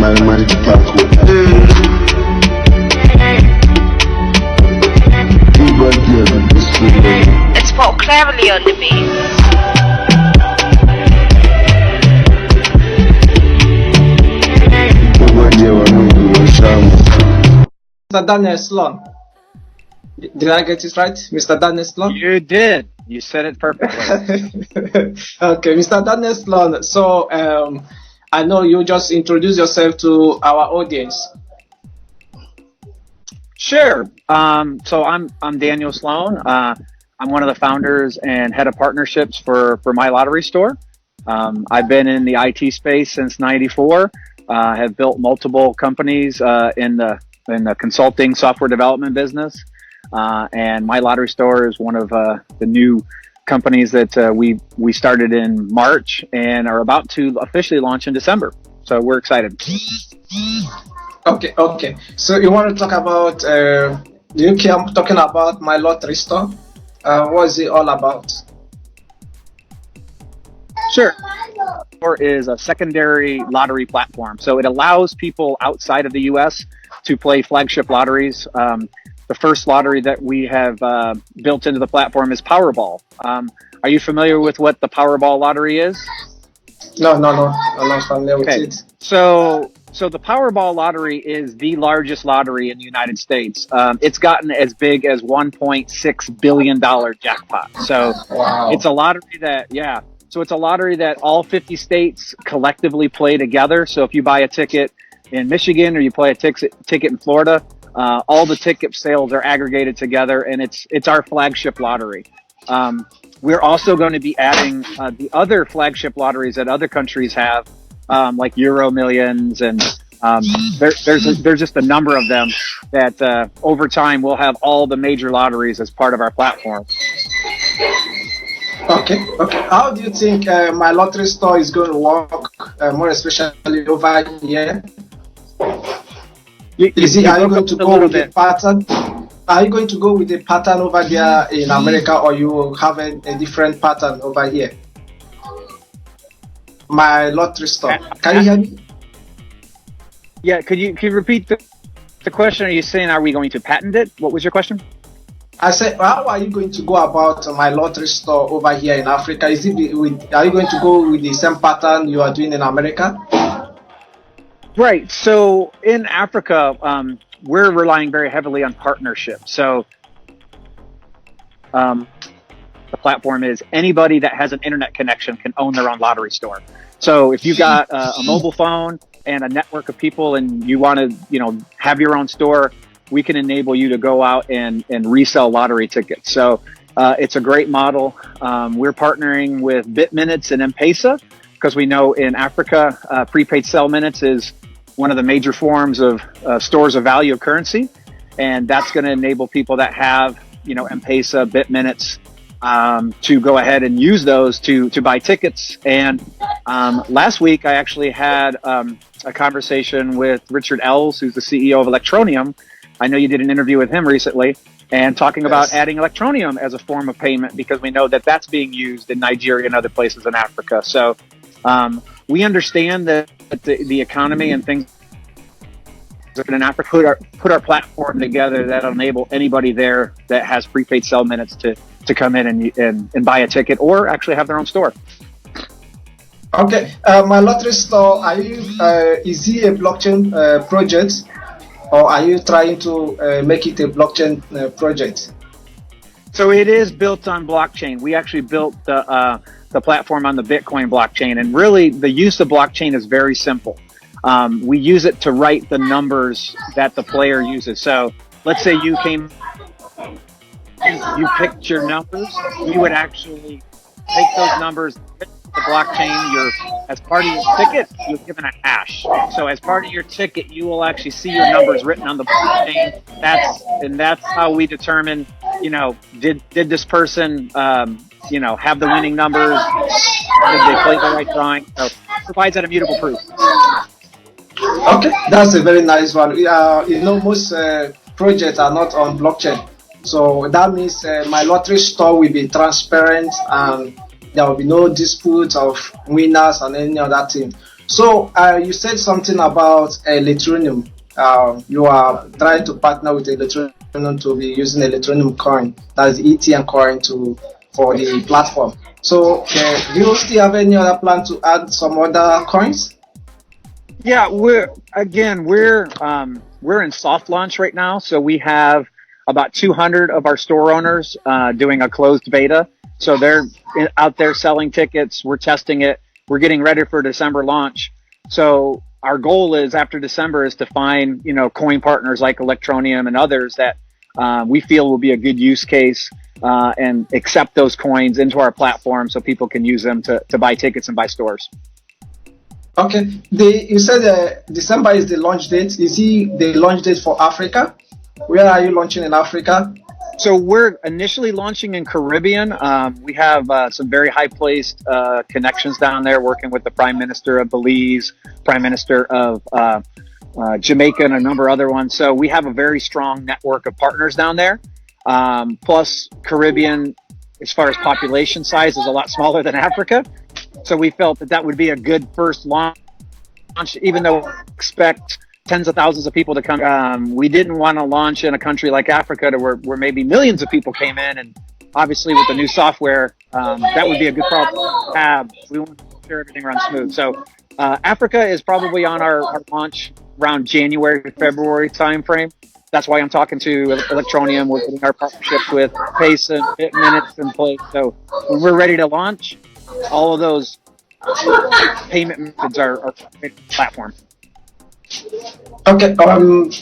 mathematical calculus. It's Paul Cleverly on the beat. Mr. Daniel Sloan. Did I get it right? Mr. Daniel Sloan? You did. You said it perfectly. Okay, Mr. Daniel Sloan. So I know you just introduce yourself to our audience. Sure. So I'm Daniel Sloan. I'm one of the founders and head of partnerships for Mylotterystore. I've been in the IT space since '94. Have built multiple companies in the consulting software development business. And Mylotterystore is one of the new companies that we started in March and are about to officially launch in December. So we're excited. Okay. So you want to talk about, you keep talking about Mylotterystore. What is it all about? Sure. Or is a secondary lottery platform. So it allows people outside of the US to play flagship lotteries. The first lottery that we have built into the platform is Powerball. Are you familiar with what the Powerball lottery is? No. I'm not familiar with it. So the Powerball lottery is the largest lottery in the United States. It's gotten as big as $1.6 billion jackpot. So wow. It's a lottery that, So it's a lottery that all 50 states collectively play together. So if you buy a ticket in Michigan or you play a ticket in Florida, all the ticket sales are aggregated together, and it's our flagship lottery. We're also going to be adding the other flagship lotteries that other countries have, like Euro Millions, and there's just a number of them that over time we'll have all the major lotteries as part of our platform. Okay. How do you think Mylotterystore is going to work, more especially over here? Are you going to go with a pattern? Are you going to go with a pattern over there in America, or you have a different pattern over here? Mylotterystore. Can you hear me? Yeah. Could you repeat the question? Are you saying, are we going to patent it? What was your question? I said, how are you going to go about Mylotterystore over here in Africa? Are you going to go with the same pattern you are doing in America? Right. So in Africa, we're relying very heavily on partnerships. So the platform is anybody that has an internet connection can own their own lottery store. So if you got a mobile phone and a network of people and you want to, have your own store, we can enable you to go out and resell lottery tickets. So it's a great model. We're partnering with BitMinutes and M-Pesa because we know in Africa, prepaid sell minutes is one of the major forms of stores of value of currency. And that's going to enable people that have, M-Pesa, BitMinutes, to go ahead and use those to buy tickets. And last week, I actually had a conversation with Richard Ells, who's the CEO of Electroneum. I know you did an interview with him recently, and talking about adding Electroneum as a form of payment because we know that that's being used in Nigeria and other places in Africa. So we understand that the economy and things in Africa put our platform together that'll enable anybody there that has prepaid sell minutes to come in and buy a ticket or actually have their own store. Okay, Mylotterystore, is it a blockchain project, or are you trying to make it a blockchain project? So it is built on blockchain. We actually built the platform on the Bitcoin blockchain, and really the use of blockchain is very simple. We use it to write the numbers that the player uses. So let's say you picked your numbers, you would actually take those numbers, the blockchain, as part of your ticket, you're given a hash. So as part of your ticket, you will actually see your numbers written on the blockchain. That's how we determine, did this person, have the winning numbers? Did they play the right drawing? So it provides that immutable proof. Okay, that's a very nice one. Most projects are not on blockchain. So that means Mylotterystore will be transparent and there will be no dispute of winners and any other thing. So you said something about Electronium. You are trying to partner with Electronium to be using Electronium coin, that's the ETN coin for the platform. So do you still have any other plan to add some other coins? Yeah, we're in soft launch right now, so we have about 200 of our store owners doing a closed beta. So they're out there selling tickets. We're testing it. We're getting ready for December launch. So our goal is after December is to find coin partners like Electronium and others that we feel will be a good use case and accept those coins into our platform so people can use them to buy tickets and buy stores. Okay. You said December is the launch date. Is the launch date for Africa? Where are you launching in Africa? So we're initially launching in Caribbean. We have some very high-placed connections down there, working with the Prime Minister of Belize, Prime Minister of Jamaica, and a number of other ones. So we have a very strong network of partners down there. Plus, Caribbean, as far as population size, is a lot smaller than Africa. So we felt that would be a good first launch, even though we expect tens of thousands of people to come. We didn't want to launch in a country like Africa to where maybe millions of people came in. And obviously with the new software, that would be a good problem to have. We want to make sure everything runs smooth. So Africa is probably on our launch around January, February timeframe. That's why I'm talking to Electronium. We're getting our partnerships with Pace and Minutes in place. So when we're ready to launch, all of those payment methods are platform. Okay.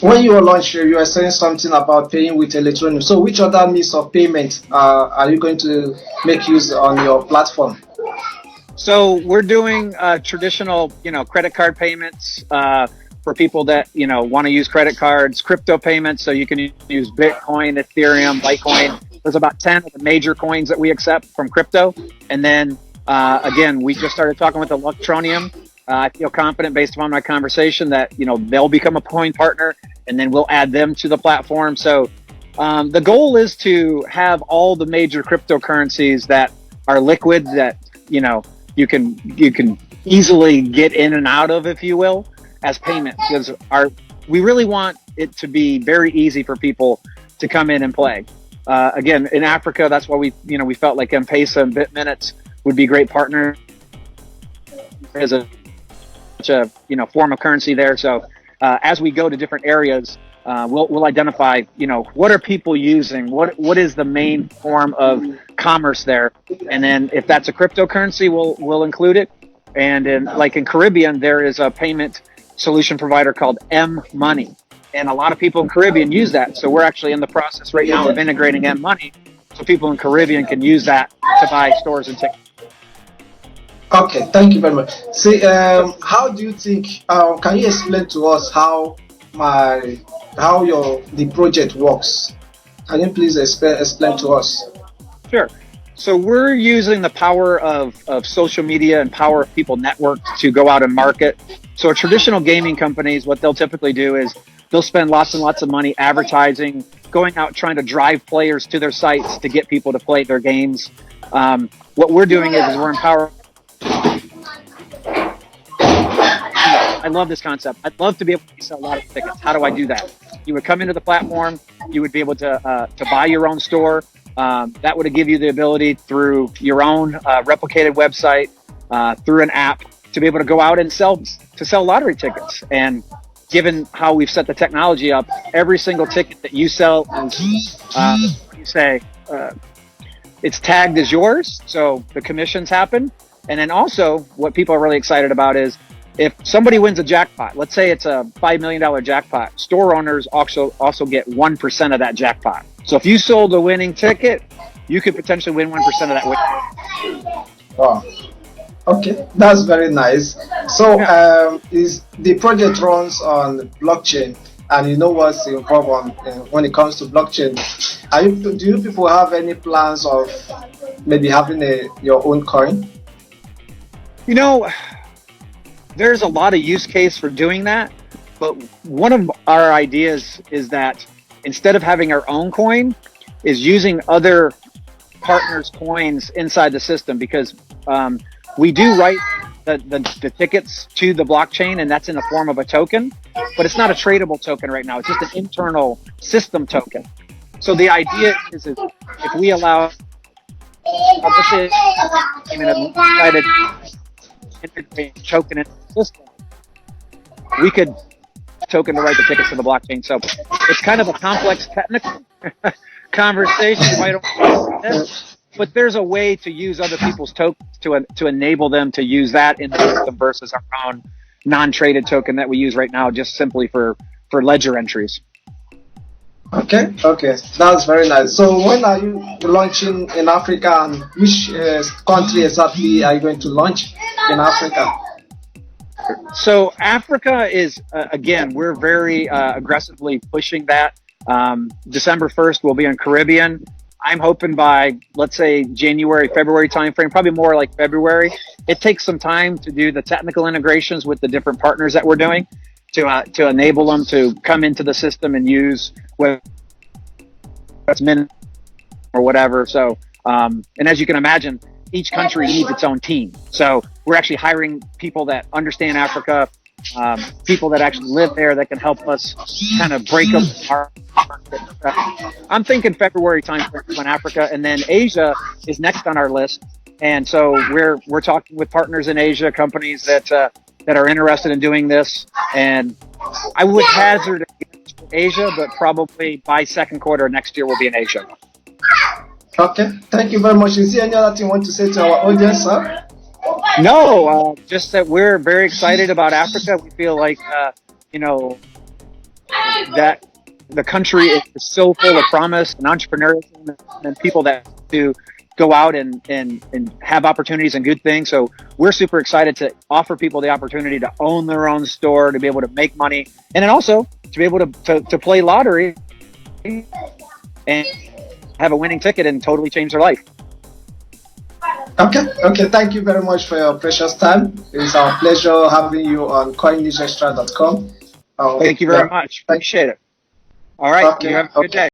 When you were launching, you were saying something about paying with Electronium. So which other means of payment are you going to make use on your platform? So we're doing traditional, credit card payments for people that want to use credit cards, crypto payments. So you can use Bitcoin, Ethereum, Litecoin. There's about 10 of the major coins that we accept from crypto. And then again, we just started talking with Electronium. I feel confident based upon my conversation that they'll become a coin partner, and then we'll add them to the platform. So the goal is to have all the major cryptocurrencies that are liquid, that you can easily get in and out of, if you will, as payment, because we really want it to be very easy for people to come in and play. Again, in Africa, that's why we felt like M-Pesa and BitMinutes would be great partners as a form of currency there. So as we go to different areas, we'll identify what are people using, what is the main form of commerce there, and then if that's a cryptocurrency, we'll include it. And in Caribbean, there is a payment solution provider called M-Money, and a lot of people in Caribbean use that. So we're actually in the process right now of integrating M-Money so people in Caribbean can use that to buy stores and tickets. Okay, thank you very much. See, how do you think? Can you explain to us how the project works? Can you please explain to us? Sure. So we're using the power of social media and power of people networks to go out and market. So traditional gaming companies, what they'll typically do is they'll spend lots and lots of money advertising, going out trying to drive players to their sites to get people to play their games. What we're doing is we're empowering. I love this concept. I'd love to be able to sell a lot of tickets. How do I do that? You would come into the platform. You would be able to buy your own store. That would give you the ability through your own replicated website, through an app, to be able to go out and sell lottery tickets. And given how we've set the technology up, every single ticket that you sell is, it's tagged as yours. So the commissions happen. And then also what people are really excited about is if somebody wins a jackpot, let's say it's a $5 million jackpot, store owners also get 1% of that jackpot. So if you sold a winning ticket, you could potentially win 1% of that win. Wow. Okay, that's very nice. So is the project runs on blockchain, and you know what's involved when it comes to blockchain. Do you people have any plans of maybe having your own coin? There's a lot of use case for doing that, but one of our ideas is that instead of having our own coin, is using other partners' coins inside the system, because we do write the tickets to the blockchain, and that's in the form of a token, but it's not a tradable token right now. It's just an internal system token. So the idea is if we allow, let's say, decided integrate token in the system, we could token to write the tickets to the blockchain. So it's kind of a complex technical conversation. I don't, but there's a way to use other people's tokens to enable them to use that in the system versus our own non-traded token that we use right now, just simply for ledger entries. Okay, that's very nice. So when are you launching in Africa, and which country exactly are you going to launch in Africa? So Africa is, again, we're very aggressively pushing that. December 1st, we'll be in Caribbean. I'm hoping by, let's say, January, February timeframe, probably more like February. It takes some time to do the technical integrations with the different partners that we're doing to enable them to come into the system and use whether it's min or whatever. So, and as you can imagine, each country needs its own team. So we're actually hiring people that understand Africa, people that actually live there that can help us kind of break up our market. I'm thinking February timeframe in Africa, and then Asia is next on our list. And so we're talking with partners in Asia, companies that are interested in doing this. And I would hazard Asia, but probably by second quarter next year we'll be in Asia. Okay, thank you very much. Is there any other thing you want to say to our audience, sir? No, just that we're very excited about Africa. We feel like, that the country is so full of promise and entrepreneurship and people that do go out and have opportunities and good things. So we're super excited to offer people the opportunity to own their own store, to be able to make money, and then also to be able to play lottery and have a winning ticket and totally change their life. Okay. Thank you very much for your precious time. It's our pleasure having you on CoinNewsExtra.com. Thank you very much. Appreciate it. All right. Okay. You have a good day.